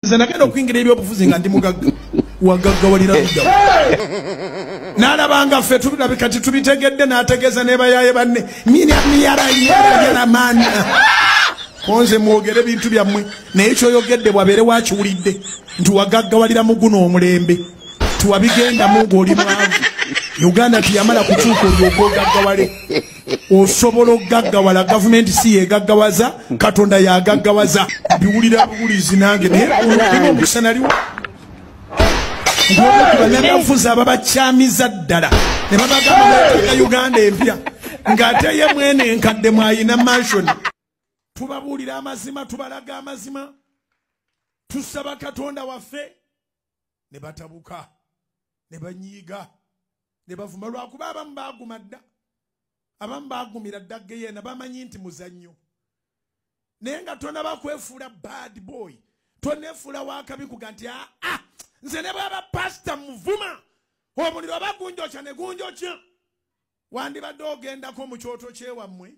Zanagenda okwingira ebyobufuzi nga ndi mugagga wagaggawalira kujja n'alabanga ffe tulabika kati tubitegedde n'ategeeza nebayaye banne miyara maani konze mwogere bintu byammwe naye kyoyogedde bwabeere wakiwulidde nti wagaggawalira mu guno omulembe tiwabigendamu ng'oli mwavu Uganda tiyamala kukyuka olyoka ogaggawale osobola okugaggawala gavumenti si yegaggawaza Katonda yagaggawaza biwulira buwulizi nange naye omukisa naliwo ng'okubanyafuza ababakyamiza ddala ne babagamba bateeka Uganda empya ng'ate ye mwene enkadde mwayina mansion tubabuulira amazima tubalaga amazima tusaba Katonda waffe ne batabuka ne banyiiga ne bavuma lwakuba abamu baaguma dda abamu baagumira dda geyeena bamanyi nti muzannyo naye nga tonaba kwefuula bad boy tonefuula wakabi kuga nti nze ne bwaba pasita muvuma omuliro bagunjokya ne gunjokya wandibadde ogendako mu kyoto kyewammwe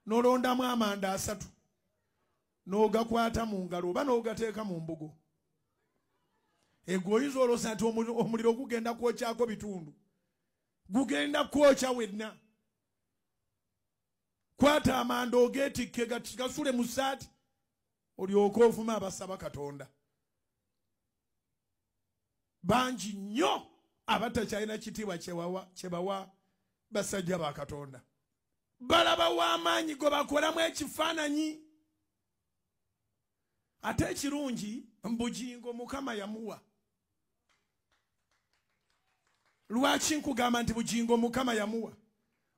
nolondamu amanda 3 n'ogakwata mu ngalo oba n'ogateeka mu mbugo oyinza oloosa nti omuliro gugenda kwokyako bitundu gugenda kwokya wenna kwata amanda ogeetikke gasule mu ssaati olyoke ofuma abasaba Katonda bangi nnyo abatakyalina kitiibwa kyebawa basajja ba Katonda balaba w'amaanyi gwe bakolamu ekifaananyi ate ekirungi mbugingo Mukama yamuwa lwaki nkugamba nti bugingo Mukama yamuwa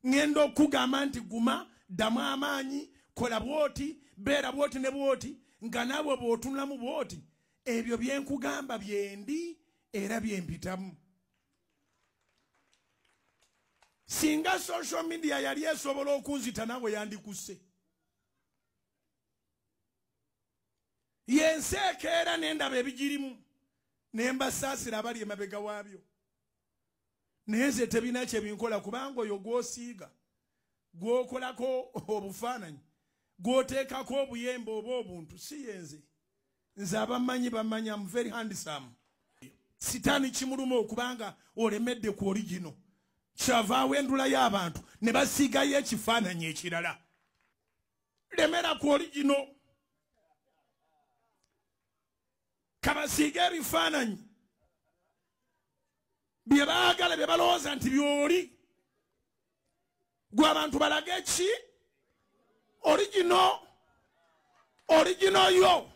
ngenda okugamba nti guma ddamu amaanyi kola bwoti beera bwoti ne bwoti nga naawe bw'otunulamu bwoti ebyo byenkugamba byendi era byempitamu singa social media yali esobola okunzita naawe yandikusse yensi ekeera nendaba ebigirimu nembasaasira abali emabega waabyo naye nze tebina kyebinkola kubanga oyo gw'osiiga gw'okolako obufaananyi gw'oteekako obuyembe oba obuntu si yenze nze abamanyi bamanya I'm very handsome sitaani kimuluma okubanga olemedde ku origino kyavaawo endula y'abantu ne basiigayo ekifaananyi ekirala lemera ku origino kabasiiga ebifaananyi bye baagala bye balowooza nti byoli gwe abantu balage ki origino yo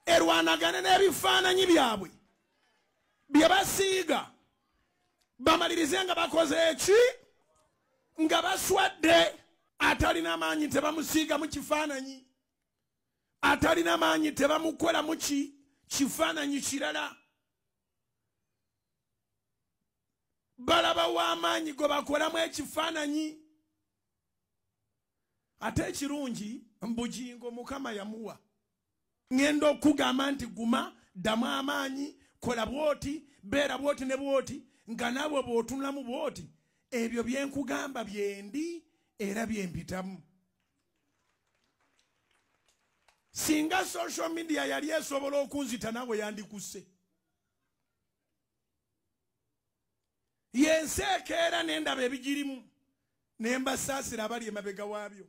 erwanagane n'ebifaananyi byabwe bye basiiga bamalirize nga bakoze eki nga baswadde atalina amaanyi tebamusiiga mu kifaananyi atalina amaanyi tebamukola mu kifaananyi kirala balaba w'amaanyi gwe bakolamu ekifaananyi ate ekirungi mbugingo Mukama yamuwa ngenda okugamba nti guma ddamu amaanyi kola bwoti beera bwoti ne bwoti nga naawe bw'otunulamu bwoti ebyo byenkugamba byendi era byempitamu singa social media yali esobola okunzita naawe yandikusse yensi ekeera nendaba ebigirimu nembasaasira abali emabega waabyo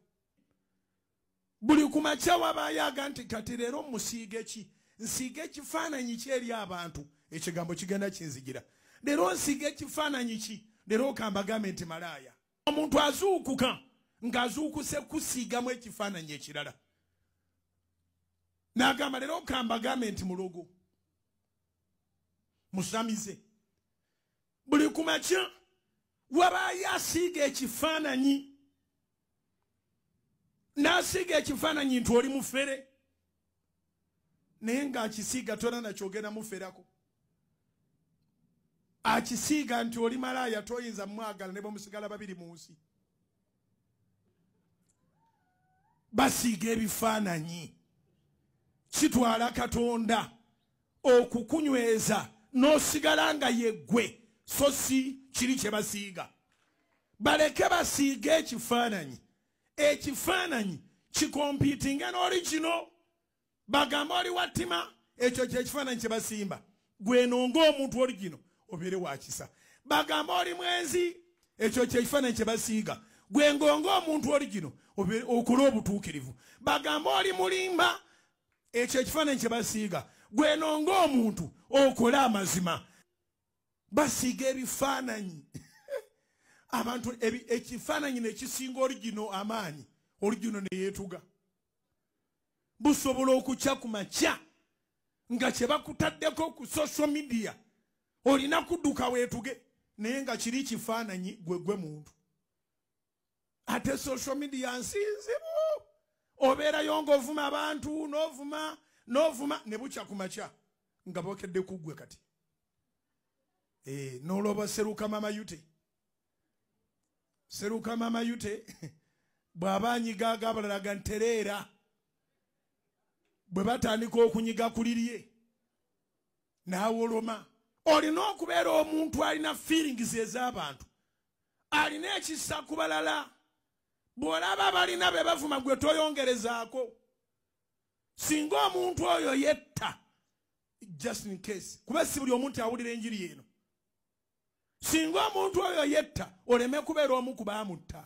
buli ku makya wabayaga nti kati leero musiige ki nsiige ekifaananyi ki eri abantu ekigambo kigenda kinzigira leero nsiige ekifaananyi ki leero kambagambe nti malaaya omuntu azuukuka ng'azuukuse kusiigamu ekifaananyi ekirala n'agamba leero kambagambe nti mulogo musamize buli ku makya wabaayo asiiga ekifaananyi n'asiiga ekifaananyi nti oli mufere naye ng'akisiiga tona nakyogenda muferako akisiiga nti oli malaaya toyinza mwagala ne bamusigala babiri mu nsi basiiga ebifaananyi kitwala Katonda okukunyweza n'osigala nga yeggwe so si kiri kye basiiga baleke basiige ekifaananyi kikompiitinga n'origino bagamba oli wattima ekyo kyekifaananyi kye basimba gweno ng'omuntu origino obeere wakisa bagamba oli mwenzi ekyo kyekifaananyi kye basiiga gwe ng'omuntu origino okola obutuukirivu bagamba oli mulimba ekyo ekifaananyi kye basiiga gweno ng'omuntu okola amazima basiiga ebifaananyi abantu ekifaananyi nekisinga origino amaanyi origino ne yeetuga busobola okukya ku makya nga kye bakutaddeko ku social media olina kudduka weetuge naye nga kiri kifaananyi gwe muntu ate social media nsinzibu obeerayo ng'ovuma abantu n'ovuma ne bukya ku makya nga bokedde kuggwe kati n'olwoba seruka mama yute bw'aba anyigaaga abalalaga ntereera bwe batandika okunyiga kulirye n'awoloma olina okubeera omuntu alina feelings ez'abantu alina ekisa ku balala bw'olaba balina be bavuma gwe toyongerezaako singa omuntu oyo yetta just in case kuba si buli omuntu awulira enjiri eno singa omuntu oyo yetta oleme kubeera omu ku baamutta